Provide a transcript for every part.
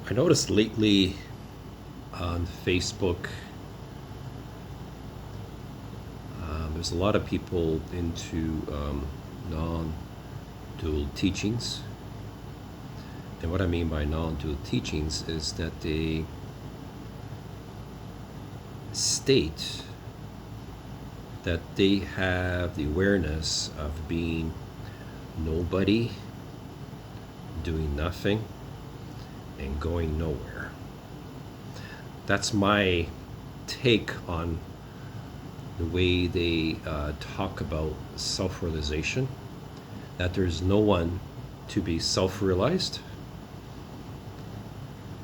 I noticed lately on Facebook, there's a lot of people into non-dual teachings. And what I mean by non-dual teachings is that they state that they have the awareness of being nobody, doing nothing, and going nowhere. That's my take on the way they talk about self-realization, that there's no one to be self-realized.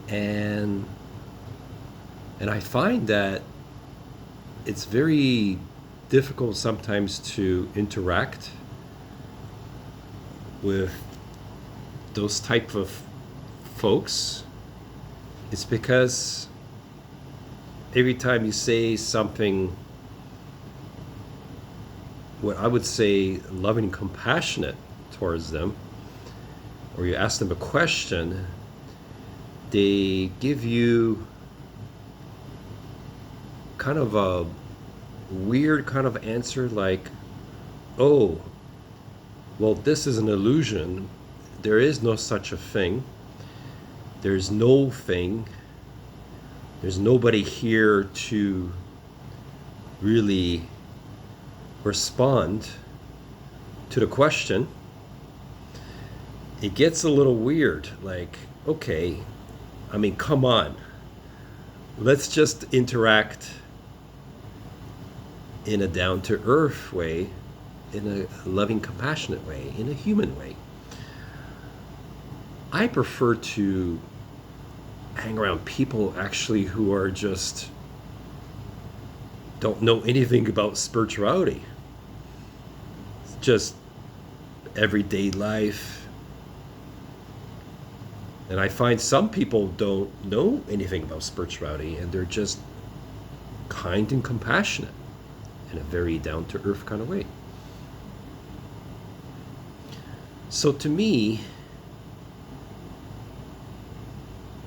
And I find that it's very difficult sometimes to interact with those type of folks. It's because every time you say something, what I would say loving and compassionate towards them, or you ask them a question, they give you kind of a weird kind of answer like, oh, well, this is an illusion. There is no such a thing. There's no thing. There's nobody here to really respond to the question. It gets a little weird. Like, okay, I mean, come on. Let's just interact in a down-to-earth way, in a loving, compassionate way, in a human way. I prefer to hang around people actually who are just don't know anything about spirituality. It's just everyday life. And I find some people don't know anything about spirituality and they're just kind and compassionate in a very down-to-earth kind of way. So to me,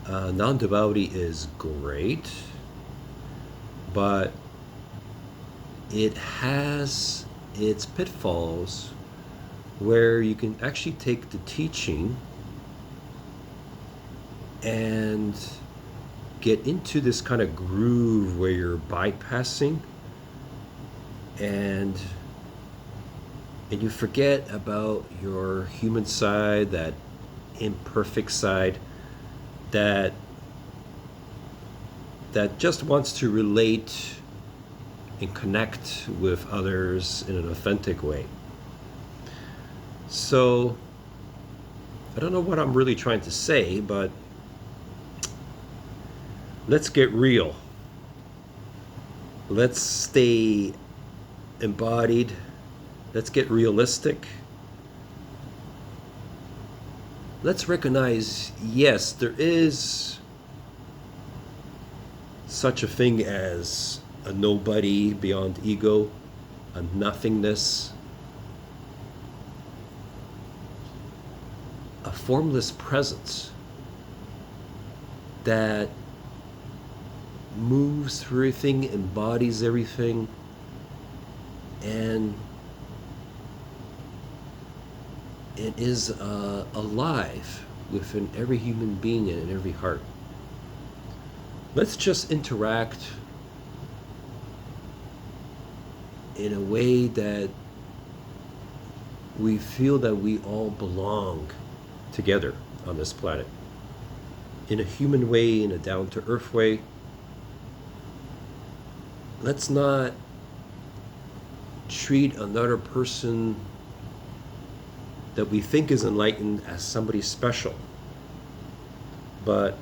non-duality is great, but it has its pitfalls where you can actually take the teaching and get into this kind of groove where you're bypassing and you forget about your human side, that imperfect side that just wants to relate and connect with others in an authentic way. So I don't know what I'm really trying to say, but let's get real. Let's stay embodied. Let's get realistic. Let's recognize, yes, there is such a thing as a nobody beyond ego, a nothingness, a formless presence that moves through everything, embodies everything, and it is alive within every human being and in every heart. Let's just interact in a way that we feel that we all belong together on this planet. In a human way, in a down-to-earth way. Let's not treat another person that we think is enlightened as somebody special. But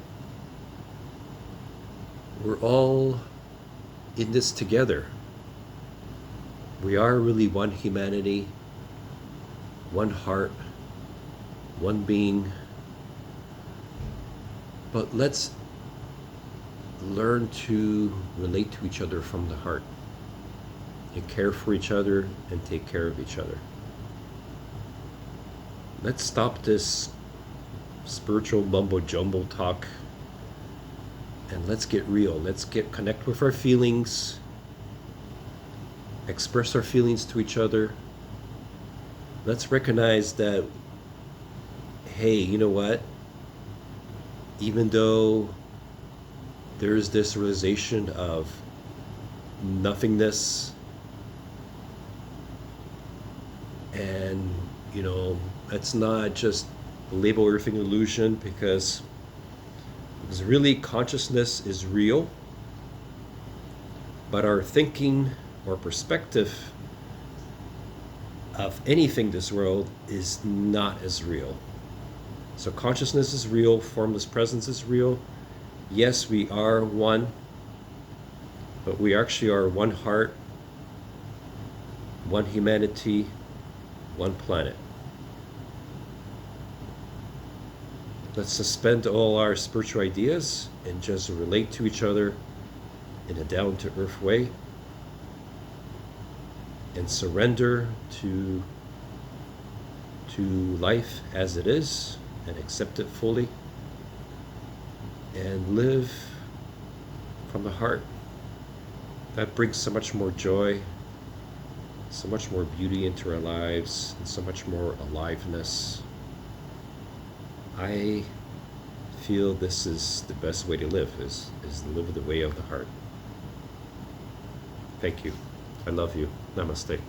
we're all in this together. We are really one humanity, one heart, one being. But let's learn to relate to each other from the heart and care for each other and take care of each other. Let's stop this spiritual mumbo jumbo talk And let's get real. Let's connect with our feelings, express our feelings to each other. Let's recognize that, hey, you know what? Even though there's this realization of nothingness, and it's not just a label earthing illusion, because really consciousness is real, but our thinking or perspective of anything this world is not as real. So consciousness is real, formless presence is real. Yes, we are one, but we actually are one heart, one humanity, one planet. Let's suspend all our spiritual ideas and just relate to each other in a down-to-earth way, and surrender to life as it is and accept it fully, and live from the heart. That brings so much more joy, so much more beauty into our lives, and so much more aliveness. I feel this is the best way to live, is live the way of the heart. Thank you. I love you. Namaste.